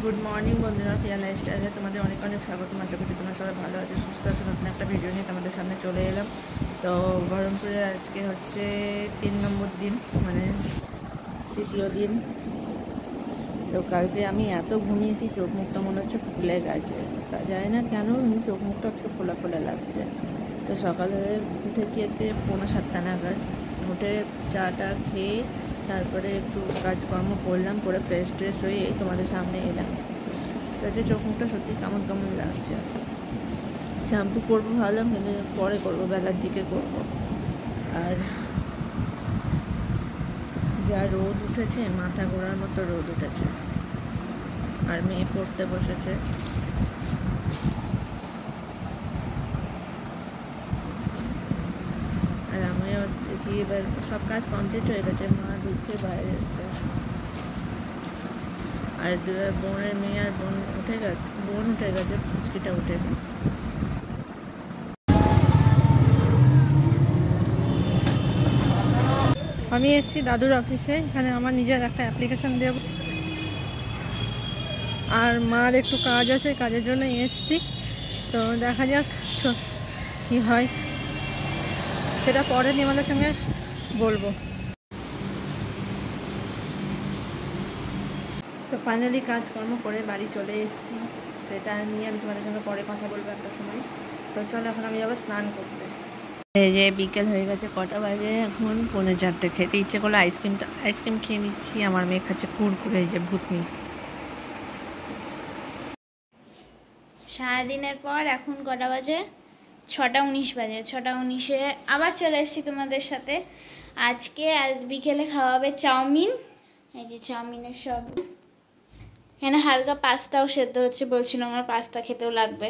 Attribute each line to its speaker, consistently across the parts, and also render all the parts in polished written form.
Speaker 1: Good morning বন্ধুরা, প্রিয়া লাইফস্টাইলে তোমাদের অনেক অনেক স্বাগত। আশা করছি তোমরা সবাই ভালো আছো, সুস্থ আছো। নতুন একটা ভিডিও নিয়ে তোমাদের সামনে চলে এলাম। তো বহরমপুরে আজকে হচ্ছে 3 নম্বর দিন, মানে তৃতীয় দিন। তো কালকে আমি এত ঘুমিয়েছি, চোখ মুখটা মনে হচ্ছে ফুলে গেছে, জানি না কেন, কিন্তু চোখ মুখটা আজকে ফোলা ফোলা লাগছে। তো সকালে উঠেছি আজকে 6:45 নাগাদ। উঠে চাটা খেয়ে তারপরে একটু কাজকর্ম করলাম, করে ফ্রেশ ট্রেশ হয়ে এই তোমাদের সামনে এলাম। তো আজকে চোখ মুখটা সত্যি কেমন কেমন লাগছে। শ্যাম্পু করবো ভাবলাম, কিন্তু পরে করবো, বেলার দিকে করব। আর যা রোদ উঠেছে, মাথা ঘোরার মতো রোদ উঠেছে। আর মেয়ে পড়তে বসেছে। আর আমিও দেখি এবার সব কাজ কমপ্লিট হয়ে গেছে, মা ধুচ্ছে বাইরে। আর বোনের মেয়ে আর বোন উঠে গেছে, পুচকিটা উঠেনি। আমি এসেছি দাদুর অফিসে, এখানে আমার নিজের একটা অ্যাপ্লিকেশন দেব। আর মার একটু কাজ আছে, কাজের জন্য এসেছি। তো দেখা যাক কি হয়, সেটা পরে তোমাদের সঙ্গে বলবো। তো ফাইনালি কাজকর্ম করে বাড়ি চলে এসেছি, সেটা নিয়ে আমি তোমাদের সঙ্গে পরে কথা বলবো একটা সময়। তো চলো, এখন আমি যাবো স্নান করতে। এই যে বিকেল হয়ে গেছে, কটা বাজে এখন? 3:45। খেতে ইচ্ছে করলো আইসক্রিম খেয়ে নিচ্ছি। আমার মেয়ে খাচ্ছে কুরকুরে, এই যে ভূতনি।
Speaker 2: সারাদিনের পর এখন কটা বাজে? 6:19 বাজে। 6:19-এ আবার চলে এসেছি তোমাদের সাথে। আজ বিকেলে খাওয়া হবে চাউমিন। এই যে চাউমিনের সব, এখানে হালকা পাস্তাও সেদ্ধ হচ্ছে, বলছিল আমার পাস্তা খেতেও লাগবে।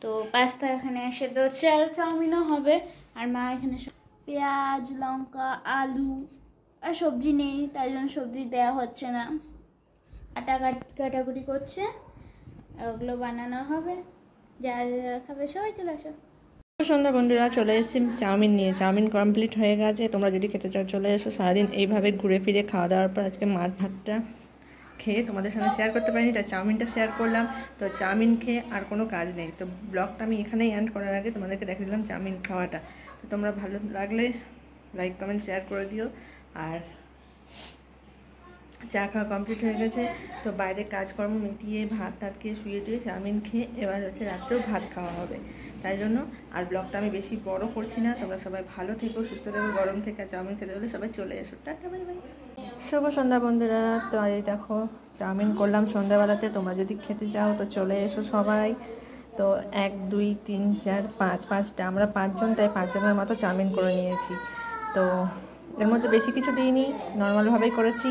Speaker 2: তো পাস্তা এখানে সেদ্ধ হচ্ছে, আর চাউমিনও হবে। আর মা এখানে পেঁয়াজ, লঙ্কা, আলু আর সবজি নেই, তাই জন্য সবজি দেওয়া হচ্ছে না, কাটাকুটি করছে। ওগুলো বানানো হবে। যা যা খাবে সবাই চলে আসো।
Speaker 1: সন্ধ্যা বন্ধুরা, চলে এসেছি চাউমিন নিয়ে। চাউমিন কমপ্লিট হয়ে গেছে, তোমরা যদি খেতে চাও চলে এসো। সারাদিন এইভাবে ঘুরে ফিরে খাওয়া দাওয়ার পর আজকে মাছ ভাতটা খেয়ে তোমাদের সঙ্গে শেয়ার করতে পারিনি, তাই চাউমিনটা শেয়ার করলাম। তো চাউমিন খেয়ে আর কোনো কাজ নেই, তো ব্লগটা আমি এখানেই এন্ড করার আগে তোমাদেরকে দেখে দিলাম চাউমিন খাওয়াটা। তো তোমরা ভালো লাগলে লাইক কমেন্ট শেয়ার করে দিও। আর চা খাওয়া কমপ্লিট হয়ে গেছে, তো বাইরে কাজকর্ম মিটিয়ে ভাত খেয়ে শুয়ে টুয়ে চাউমিন খেয়ে এবার হচ্ছে রাত্রেও ভাত খাওয়া হবে। তাই জন্য আর ব্লগটা আমি বেশি বড় করছি না। তোমরা সবাই ভালো থেকো, সুস্থ থেকো। গরম থেকে চাউমিন খেতে হলে সবাই চলে এসো। Tata, bye bye. শুভ সন্ধ্যা বন্ধুরা। তো এই দেখো চাউমিন করলাম সন্ধ্যাবেলাতে, তোমরা যদি খেতে চাও তো চলে এসো সবাই। তো 1 2 3 4 5 5টা, আমরা 5 জন, তাই 5 জনের মতো চাউমিন করে নিয়েছি। তো এর মধ্যে বেশি কিছু দিইনি, নর্মালভাবেই করেছি।